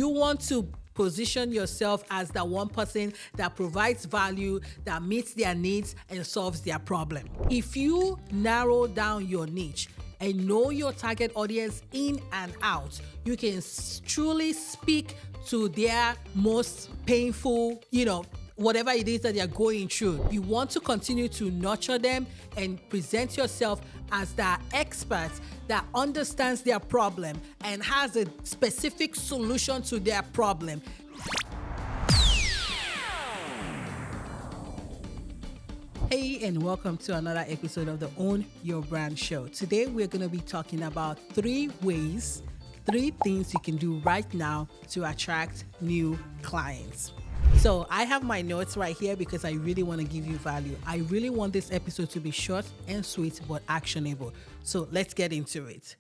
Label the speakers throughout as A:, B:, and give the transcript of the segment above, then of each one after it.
A: You want to position yourself as the one person that provides value, that meets their needs and solves their problem. If you narrow down your niche and know your target audience in and out, you can truly speak to their most painful, whatever it is that they're going through. You want to continue to nurture them and present yourself as the expert that understands their problem and has a specific solution to their problem. Hey, and welcome to another episode of the Own Your Brand Show. Today, we're going to be talking about three things you can do right now to attract new clients. So I have my notes right here because I really want to give you value. I really want this episode to be short and sweet, but actionable. So let's get into it.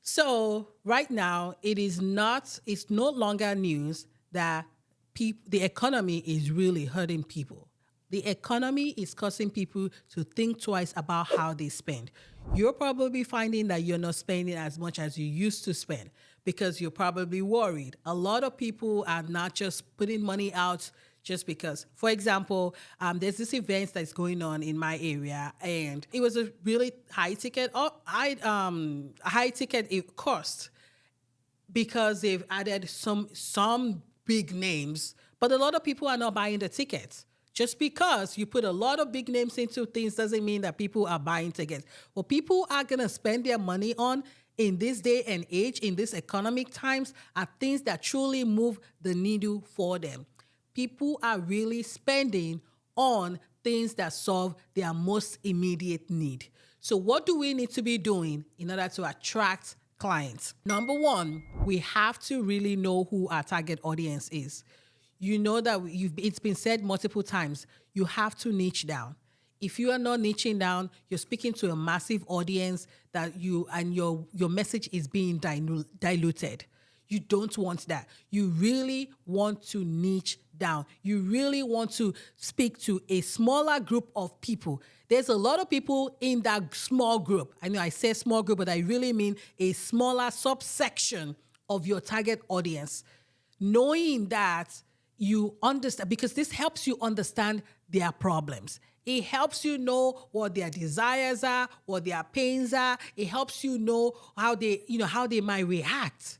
A: So right now, it's no longer news that the economy is really hurting people. The economy is causing people to think twice about how they spend. You're probably finding that you're not spending as much as you used to spend because you're probably worried. A lot of people are not just putting money out just because. For example, there's this event that's going on in my area, and it was a really high ticket cost because they've added some big names, but a lot of people are not buying the tickets. Just because you put a lot of big names into things doesn't mean that people are buying tickets. What people are going to spend their money on in this day and age, in these economic times, are things that truly move the needle for them. People are really spending on things that solve their most immediate need. So what do we need to be doing in order to attract clients? Number one, we have to really know who our target audience is. You know that it's been said multiple times, you have to niche down. If you are not niching down, you're speaking to a massive audience that your message is being diluted. You don't want that. You really want to niche down. You really want to speak to a smaller group of people. There's a lot of people in that small group. I know I say small group, but I really mean a smaller subsection of your target audience. Knowing that you understand, because this helps you understand their problems. It helps you know what their desires are, what their pains are. It helps you know how they might react.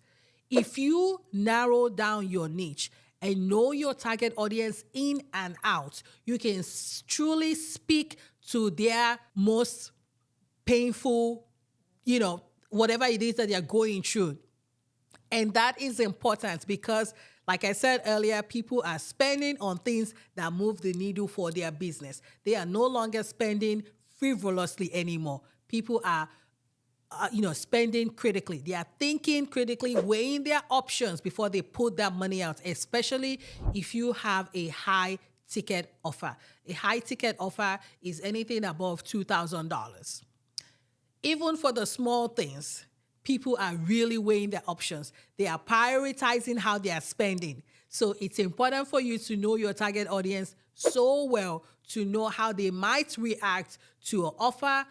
A: If you narrow down your niche and know your target audience in and out, you can truly speak to their most painful, whatever it is that they're going through. And that is important because, like I said earlier, people are spending on things that move the needle for their business. They are no longer spending frivolously anymore. People are, spending critically. They are thinking critically, weighing their options before they put that money out, especially if you have a high ticket offer. A high ticket offer is anything above $2,000. Even for the small things, people are really weighing their options. They are prioritizing how they are spending. So it's important for you to know your target audience so well to know how they might react to an offer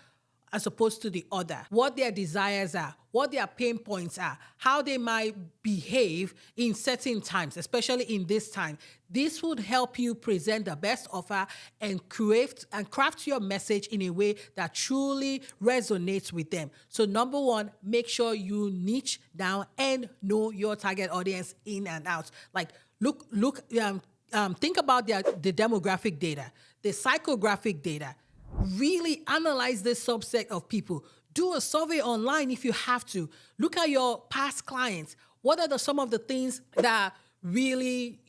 A: as opposed to the other, what their desires are, what their pain points are, how they might behave in certain times, especially in this time. This would help you present the best offer and craft your message in a way that truly resonates with them. So number one, make sure you niche down and know your target audience in and out. Like think about the demographic data, the psychographic data. Really analyze this subset of people. Do a survey online if you have to. Look at your past clients. What are some of the things that really,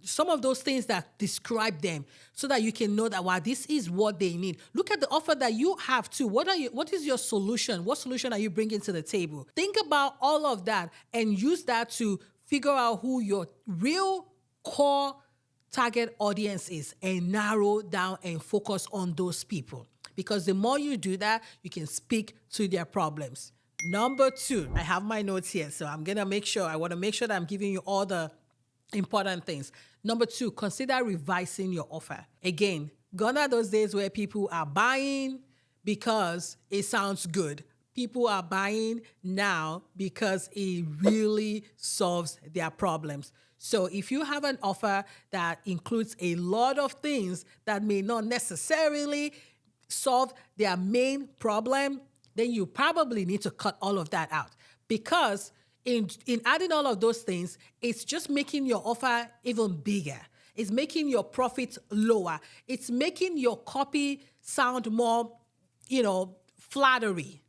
A: some of those things that describe them so that you can know that, wow, this is what they need. Look at the offer that you have too. What is your solution? What solution are you bringing to the table? Think about all of that and use that to figure out who your real core target audience is and narrow down and focus on those people. Because the more you do that, you can speak to their problems. Number two, I have my notes here, so I want to make sure that I'm giving you all the important things. Number two, consider revising your offer. Again, gone are those days where people are buying because it sounds good. people are buying now because it really solves their problems. So if you have an offer that includes a lot of things that may not necessarily solve their main problem, then you probably need to cut all of that out, because in adding all of those things, it's just making your offer even bigger. It's making your profits lower. It's making your copy sound more, flattery.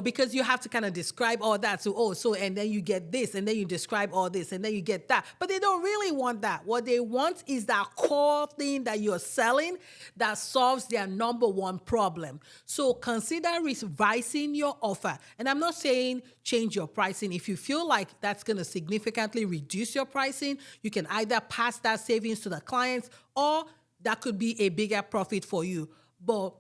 A: Because you have to kind of describe all that. So, and then you get this, and then you describe all this, and then you get that. But they don't really want that. What they want is that core thing that you're selling that solves their number one problem. So consider revising your offer. And I'm not saying change your pricing. If you feel like that's going to significantly reduce your pricing, you can either pass that savings to the clients, or that could be a bigger profit for you. But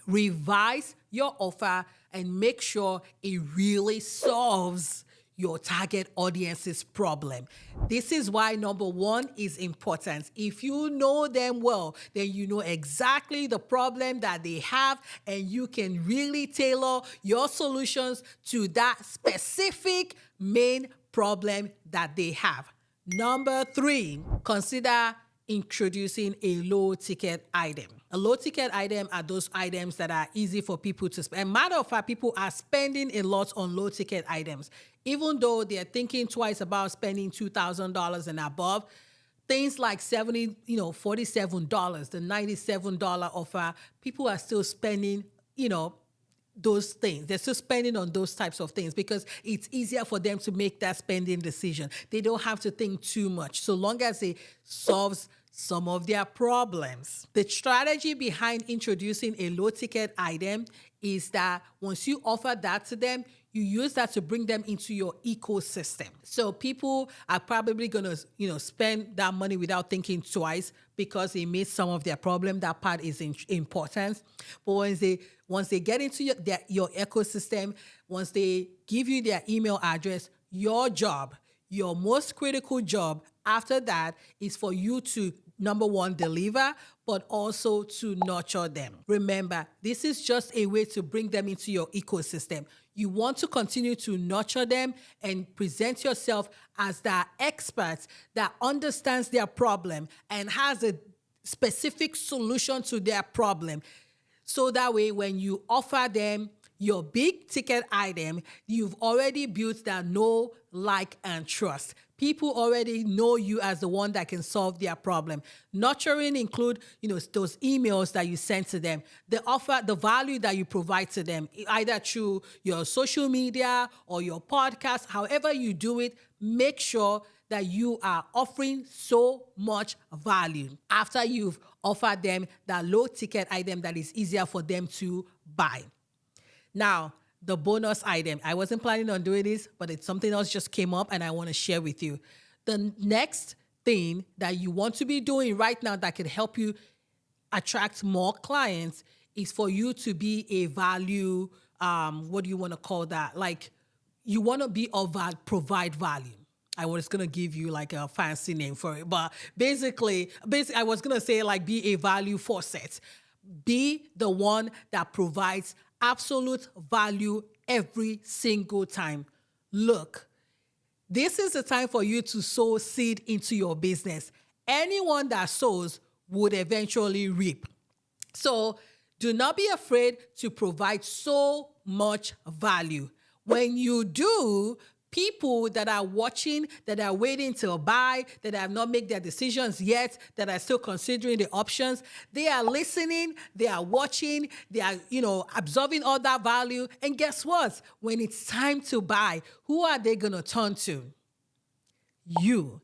A: revise your offer and make sure it really solves your target audience's problem. This is why number one is important. If you know them well, then you know exactly the problem that they have, and you can really tailor your solutions to that specific main problem that they have. Number three, consider introducing a low ticket item. A low ticket item are those items that are easy for people to spend. Matter of fact, people are spending a lot on low ticket items. Even though they're thinking twice about spending $2,000 and above, things like $47, the $97 offer, people are still spending, those things. They're still spending on those types of things because it's easier for them to make that spending decision. They don't have to think too much, so long as it solves some of their problems. The strategy behind introducing a low ticket item is that once you offer that to them, you use that to bring them into your ecosystem. So people are probably going to, spend that money without thinking twice because it meets some of their problem. That part is important. But once they get into your ecosystem, once they give you their email address, your job, your most critical job after that is for you to, number one, deliver, but also to nurture them. Remember, this is just a way to bring them into your ecosystem. You want to continue to nurture them and present yourself as the expert that understands their problem and has a specific solution to their problem. So that way, when you offer them your big ticket item, you've already built that know, like, and trust. People already know you as the one that can solve their problem. Nurturing include, those emails that you send to them, the offer, the value that you provide to them, either through your social media or your podcast. However you do it, make sure that you are offering so much value after you've offered them that low ticket item that is easier for them to buy. Now, the bonus item. I wasn't planning on doing this, but it's something else just came up and I want to share with you. The next thing that you want to be doing right now that can help you attract more clients is for you to be a value, what do you want to call that? Like, you want to be provide value. I was going to give you like a fancy name for it, but basically I was going to say like be a value faucet. Be the one that provides absolute value every single time. Look, this is the time for you to sow seed into your business. Anyone that sows would eventually reap. So do not be afraid to provide so much value. When you do, people that are watching, that are waiting to buy, that have not made their decisions yet, that are still considering the options, they are listening, they are watching, they are, absorbing all that value. And guess what? When it's time to buy, who are they going to turn to? You.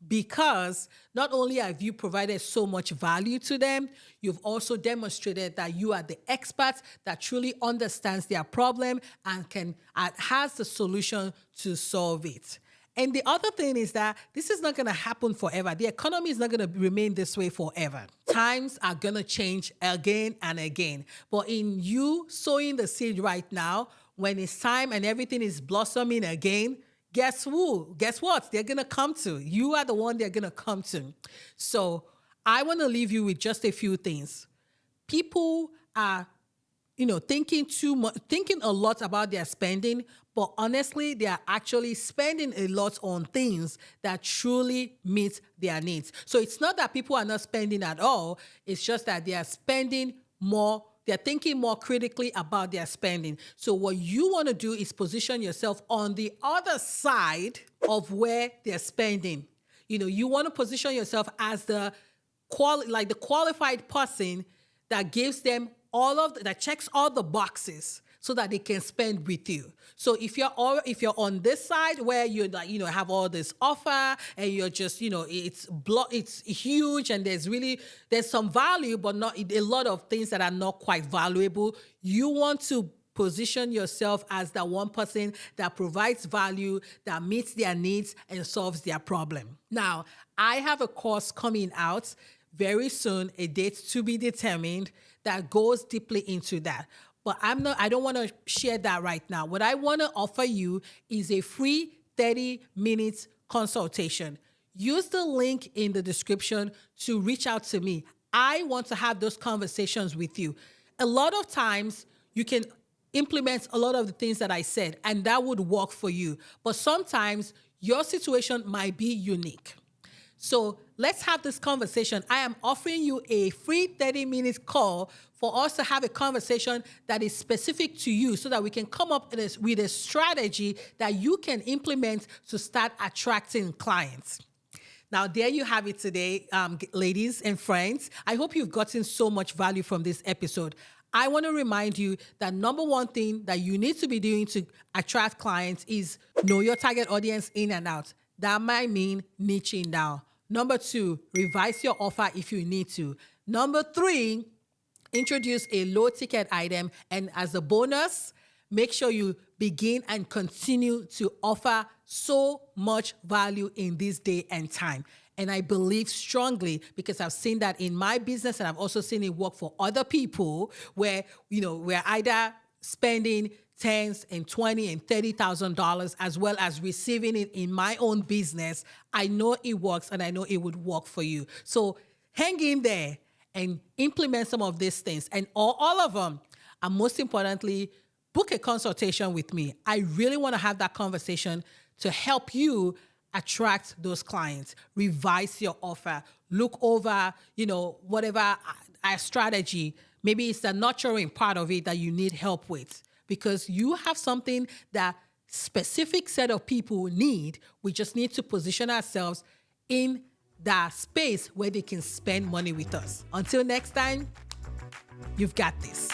A: Because not only have you provided so much value to them, you've also demonstrated that you are the expert that truly understands their problem and has the solution to solve it. And the other thing is that this is not going to happen forever. The economy is not going to remain this way forever. Times are going to change again and again. But in you sowing the seed right now, when it's time and everything is blossoming again, guess what? They're going to come to. You are the one they're going to come to. So I want to leave you with just a few things. People are, thinking too much, thinking a lot about their spending, but honestly, they are actually spending a lot on things that truly meet their needs. So it's not that people are not spending at all. It's just that they are spending more. They're thinking more critically about their spending. So what you want to do is position yourself on the other side of where they're spending. You want to position yourself as the qualified person that gives them that checks all the boxes so that they can spend with you. So if you're on this side where you have all this offer and you're just it's huge and there's some value but not a lot of things that are not quite valuable, you want to position yourself as the one person that provides value, that meets their needs and solves their problem. Now, I have a course coming out very soon, a date to be determined, that goes deeply into that. But I don't want to share that right now. What I want to offer you is a free 30-minute consultation. Use the link in the description to reach out to me. I want to have those conversations with you. A lot of times you can implement a lot of the things that I said, and that would work for you. But sometimes your situation might be unique. So let's have this conversation. I am offering you a free 30-minute call for us to have a conversation that is specific to you so that we can come up with a strategy that you can implement to start attracting clients. Now, there you have it today, ladies and friends. I hope you've gotten so much value from this episode. I want to remind you that number one thing that you need to be doing to attract clients is know your target audience in and out. That might mean niching down. Number 2, revise your offer if you need to. Number 3, introduce a low ticket item. And as a bonus, make sure you begin and continue to offer so much value in this day and time. And I believe strongly, because I've seen that in my business and I've also seen it work for other people where, we're either spending $10,000 and $20,000 and $30,000 as well as receiving it in my own business. I know it works and I know it would work for you. So hang in there and implement some of these things and all of them. And most importantly, book a consultation with me. I really want to have that conversation to help you attract those clients. Revise your offer. Look over, whatever strategy. Maybe it's the nurturing part of it that you need help with, because you have something that specific set of people need. We just need to position ourselves in that space where they can spend money with us. Until next time, you've got this.